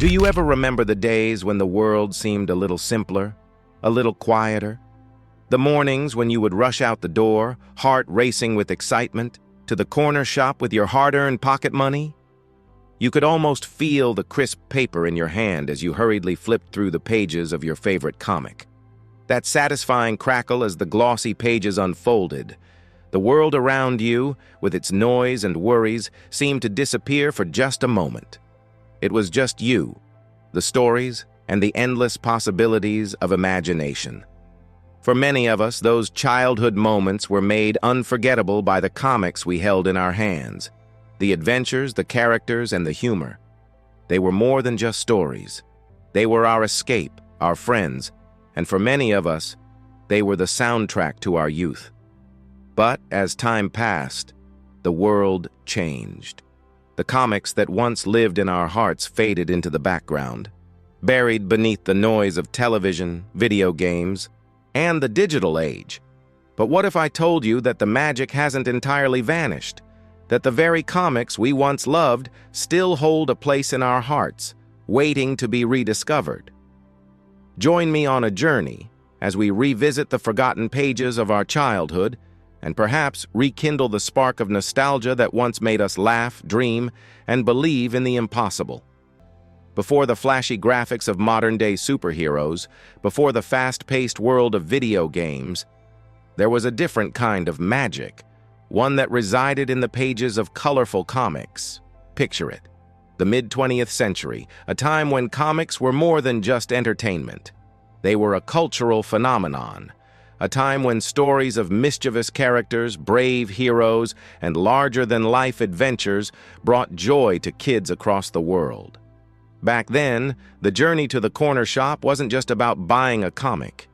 Do you ever remember the days when the world seemed a little simpler, a little quieter? The mornings when you would rush out the door, heart racing with excitement, to the corner shop with your hard-earned pocket money? You could almost feel the crisp paper in your hand as you hurriedly flipped through the pages of your favorite comic. That satisfying crackle as the glossy pages unfolded. The world around you, with its noise and worries, seemed to disappear for just a moment. It was just you, the stories, and the endless possibilities of imagination. For many of us, those childhood moments were made unforgettable by the comics we held in our hands. The adventures, the characters, and the humor. They were more than just stories. They were our escape, our friends, and for many of us, they were the soundtrack to our youth. But as time passed, the world changed. The comics that once lived in our hearts faded into the background, buried beneath the noise of television, video games, and the digital age. But what if I told you that the magic hasn't entirely vanished? That the very comics we once loved still hold a place in our hearts, waiting to be rediscovered? Join me on a journey as we revisit the forgotten pages of our childhood and perhaps rekindle the spark of nostalgia that once made us laugh, dream, and believe in the impossible. Before the flashy graphics of modern-day superheroes, before the fast-paced world of video games, there was a different kind of magic, one that resided in the pages of colorful comics. Picture it. The mid-20th century, a time when comics were more than just entertainment. They were a cultural phenomenon, a time when stories of mischievous characters, brave heroes, and larger-than-life adventures brought joy to kids across the world. Back then, the journey to the corner shop wasn't just about buying a comic.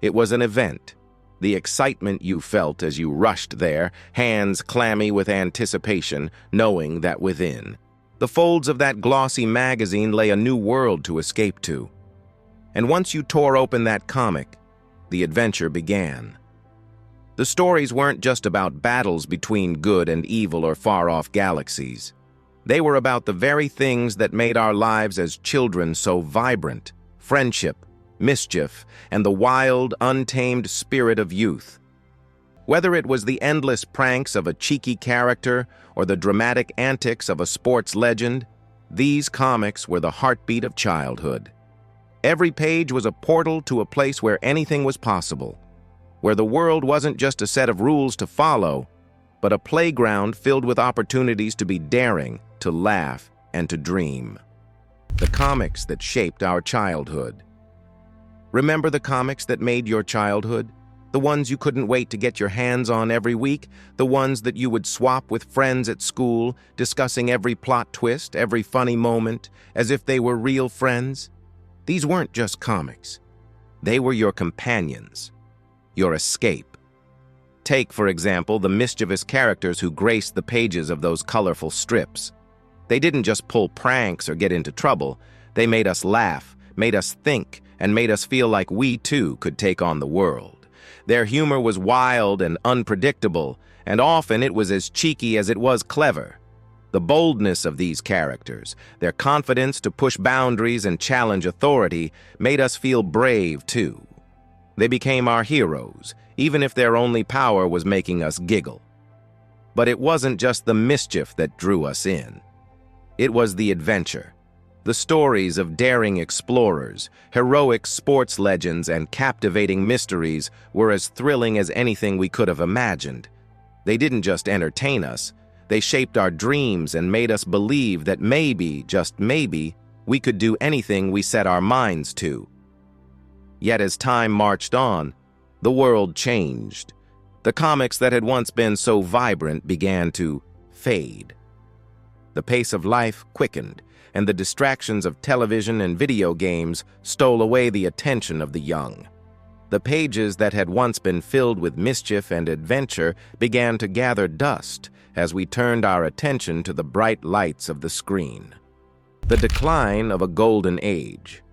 It was an event. The excitement you felt as you rushed there, hands clammy with anticipation, knowing that within the folds of that glossy magazine lay a new world to escape to. And once you tore open that comic, the adventure began. The stories weren't just about battles between good and evil or far-off galaxies. They were about the very things that made our lives as children so vibrant: friendship, mischief, and the wild, untamed spirit of youth. Whether it was the endless pranks of a cheeky character or the dramatic antics of a sports legend, these comics were the heartbeat of childhood. Every page was a portal to a place where anything was possible, where the world wasn't just a set of rules to follow, but a playground filled with opportunities to be daring, to laugh, and to dream. The comics that shaped our childhood. Remember the comics that made your childhood? The ones you couldn't wait to get your hands on every week? The ones that you would swap with friends at school, discussing every plot twist, every funny moment, as if they were real friends? These weren't just comics. They were your companions, your escape. Take, for example, the mischievous characters who graced the pages of those colorful strips. They didn't just pull pranks or get into trouble. They made us laugh, made us think, and made us feel like we, too, could take on the world. Their humor was wild and unpredictable, and often it was as cheeky as it was clever. The boldness of these characters, their confidence to push boundaries and challenge authority, made us feel brave, too. They became our heroes, even if their only power was making us giggle. But it wasn't just the mischief that drew us in. It was the adventure. The stories of daring explorers, heroic sports legends, and captivating mysteries were as thrilling as anything we could have imagined. They didn't just entertain us. They shaped our dreams and made us believe that maybe, just maybe, we could do anything we set our minds to. Yet as time marched on, the world changed. The comics that had once been so vibrant began to fade. The pace of life quickened, and the distractions of television and video games stole away the attention of the young. The pages that had once been filled with mischief and adventure began to gather dust as we turned our attention to the bright lights of the screen. The decline of a golden age.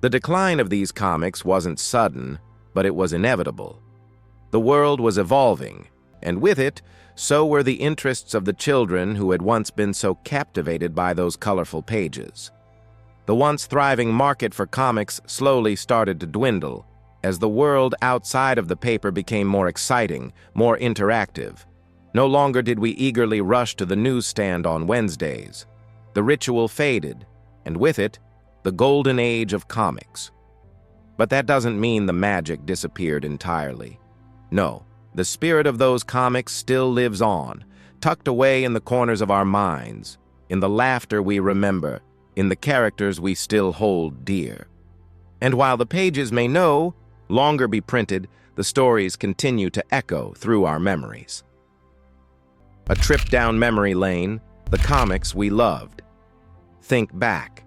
The decline of these comics wasn't sudden, but it was inevitable. The world was evolving, and with it, so were the interests of the children who had once been so captivated by those colorful pages. The once thriving market for comics slowly started to dwindle as the world outside of the paper became more exciting, more interactive. No longer did we eagerly rush to the newsstand on Wednesdays. The ritual faded, and with it, the golden age of comics. But that doesn't mean the magic disappeared entirely. No, the spirit of those comics still lives on, tucked away in the corners of our minds, in the laughter we remember, in the characters we still hold dear. And while the pages may no longer be printed, the stories continue to echo through our memories. A trip down memory lane, the comics we loved. Think back.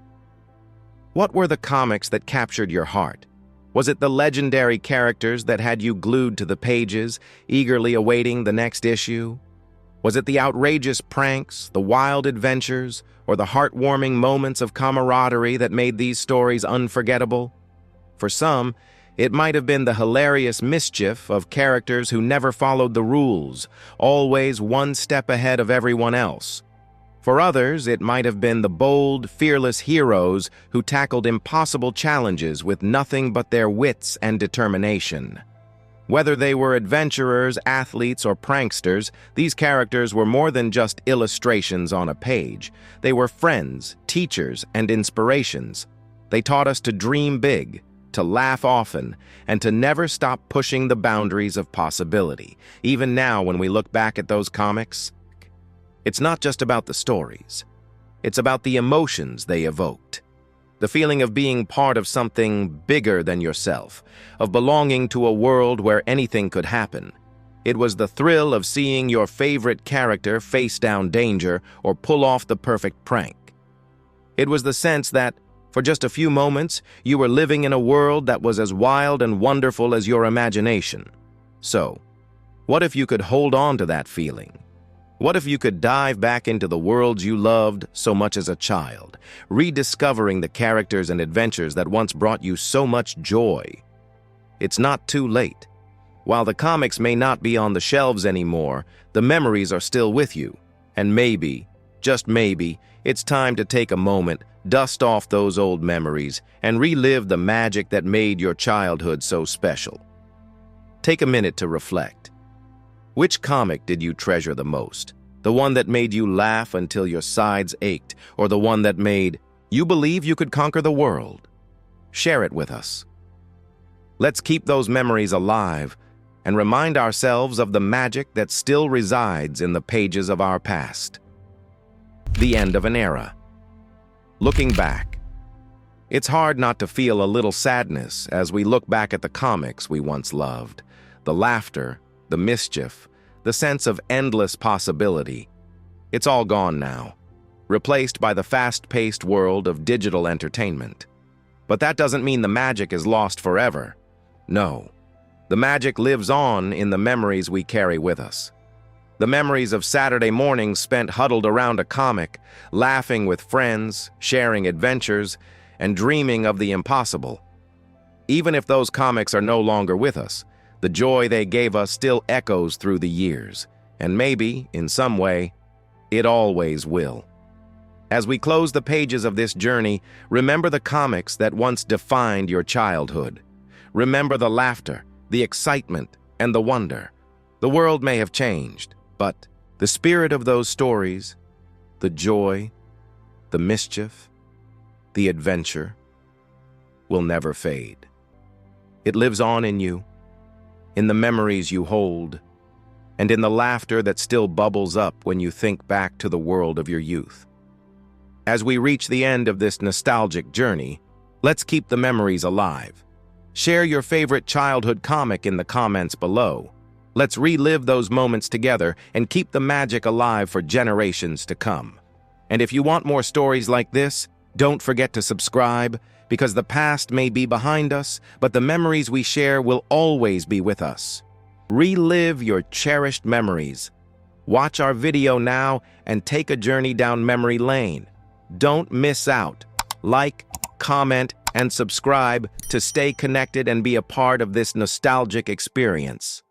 What were the comics that captured your heart? Was it the legendary characters that had you glued to the pages, eagerly awaiting the next issue? Was it the outrageous pranks, the wild adventures, or the heartwarming moments of camaraderie that made these stories unforgettable? For some, it might have been the hilarious mischief of characters who never followed the rules, always one step ahead of everyone else. For others, it might have been the bold, fearless heroes who tackled impossible challenges with nothing but their wits and determination. Whether they were adventurers, athletes, or pranksters, these characters were more than just illustrations on a page. They were friends, teachers, and inspirations. They taught us to dream big, to laugh often, and to never stop pushing the boundaries of possibility. Even now, when we look back at those comics, it's not just about the stories. It's about the emotions they evoked. The feeling of being part of something bigger than yourself, of belonging to a world where anything could happen. It was the thrill of seeing your favorite character face down danger or pull off the perfect prank. It was the sense that, for just a few moments, you were living in a world that was as wild and wonderful as your imagination. So, what if you could hold on to that feeling? What if you could dive back into the worlds you loved so much as a child, rediscovering the characters and adventures that once brought you so much joy? It's not too late. While the comics may not be on the shelves anymore, the memories are still with you. And maybe, just maybe, it's time to take a moment, dust off those old memories, and relive the magic that made your childhood so special. Take a minute to reflect. Which comic did you treasure the most? The one that made you laugh until your sides ached, or the one that made you believe you could conquer the world? Share it with us. Let's keep those memories alive and remind ourselves of the magic that still resides in the pages of our past. The end of an era. Looking back, it's hard not to feel a little sadness as we look back at the comics we once loved. The laughter, the mischief, the sense of endless possibility. It's all gone now, replaced by the fast-paced world of digital entertainment. But that doesn't mean the magic is lost forever. No, the magic lives on in the memories we carry with us. The memories of Saturday mornings spent huddled around a comic, laughing with friends, sharing adventures, and dreaming of the impossible. Even if those comics are no longer with us, the joy they gave us still echoes through the years, and maybe, in some way, it always will. As we close the pages of this journey, remember the comics that once defined your childhood. Remember the laughter, the excitement, and the wonder. The world may have changed, but the spirit of those stories, the joy, the mischief, the adventure, will never fade. It lives on in you, in the memories you hold, and in the laughter that still bubbles up when you think back to the world of your youth. As we reach the end of this nostalgic journey, let's keep the memories alive. Share your favorite childhood comic in the comments below. Let's relive those moments together and keep the magic alive for generations to come. And if you want more stories like this, don't forget to subscribe, because the past may be behind us, but the memories we share will always be with us. Relive your cherished memories. Watch our video now and take a journey down memory lane. Don't miss out. Like, comment, and subscribe to stay connected and be a part of this nostalgic experience.